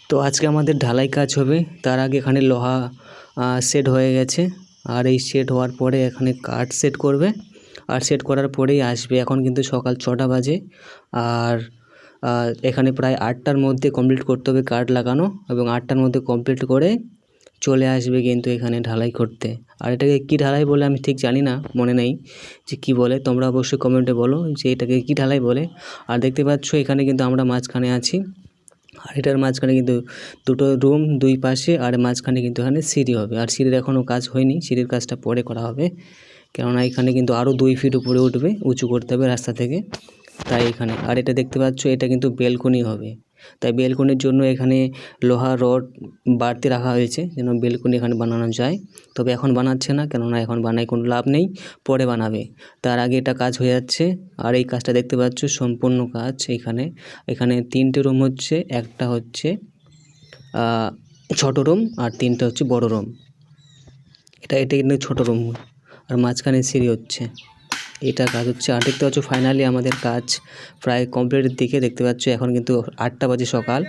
তো আজকে আমাদের ঢালাই কাজ হবে। তার আগে এখানে লোহা সেট হয়ে গেছে, আর এই সেট হওয়ার পরে এখানে কাঠ সেট করবে, আর সেট করার পরেই আসবে। এখন কিন্তু সকাল 6টা বাজে, আর এখানে প্রায় 8টার মধ্যে কমপ্লিট করতে হবে কাঠ লাগানো, এবং 8টার মধ্যে কমপ্লিট করে চলে আসবে কিন্তু এখানে ঢালাই করতে। আর এটাকে কী ঢালাই বলে আমি ঠিক জানি না, মনে নেই যে কী বলে। তোমরা অবশ্যই কমেন্টে বলো যে এটাকে কী ঢালাই বলে। আর দেখতে পাচ্ছ এখানে কিন্তু আমরা মাঝখানে আছি, আর এটার মাঝখানে কিন্তু দুটো রুম দুই পাশে, আর মাঝখানে কিন্তু এখানে সিঁড়ি হবে। আর সিঁড়ির এখনও কাজ হয়নি, সিঁড়ির কাজটা পরে করা হবে, কেননা এখানে কিন্তু আরও 2 ফিট উপরে উঠবে, উঁচু করতে হবে রাস্তা থেকে, তাই এখানে। আর এটা দেখতে পাচ্ছ এটা কিন্তু বেলকনি হবে, তাই বেলকনির জন্য এখানে লোহা রড বাড়তি রাখা হয়েছে যেন বেলকনি এখানে বানানো যায়। তবে এখন বানাচ্ছে না, কেননা এখন বানায় কোনো লাভ নেই, পরে বানাবে। তার আগে এটা কাজ হয়ে যাচ্ছে। আর এই কাজটা দেখতে পাচ্ছ সম্পূর্ণ কাজ। এখানে 3টে রুম হচ্ছে, একটা হচ্ছে ছোটো রুম, আর 3টে হচ্ছে বড় রুম। এটা কিন্তু ছোটো রুম, আর মাঝখানে সিঁড়ি হচ্ছে, এটা কাজ হচ্ছে। আর দেখতে পাচ্ছ ফাইনালি আমাদের কাজ প্রায় কমপ্লিটের দিকে। দেখতে পাচ্ছ এখন কিন্তু 8টা বাজে সকাল,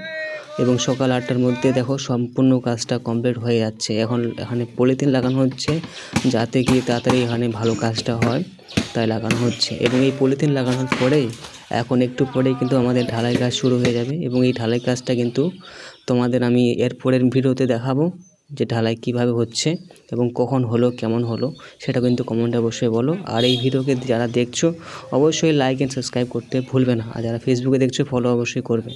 এবং সকাল 8টার মধ্যে দেখো সম্পূর্ণ কাজটা কমপ্লিট হয়ে যাচ্ছে। এখন এখানে পলিথিন লাগানো হচ্ছে, যাতে কি তাড়াতাড়ি এখানে ভালো কাজটা হয়, তাই লাগানো হচ্ছে। এবং এই পলিথিন লাগানোর পরেই এখন একটু পরেই কিন্তু আমাদের ঢালাই কাজ শুরু হয়ে যাবে। এবং এই ঢালাই কাজটা কিন্তু তোমাদের আমি এর পরের ভিডিওতে দেখাবো যে ঢালাই কিভাবে হচ্ছে এবং কখন হলো, কেমন হলো, সেটা কিন্তু কমেন্টে অবশ্যই বলো। আর এই ভিডিওকে যারা দেখছো অবশ্যই লাইক অ্যান্ড সাবস্ক্রাইব করতে ভুলবে না, আর যারা ফেসবুকে দেখছো ফলো অবশ্যই করবে।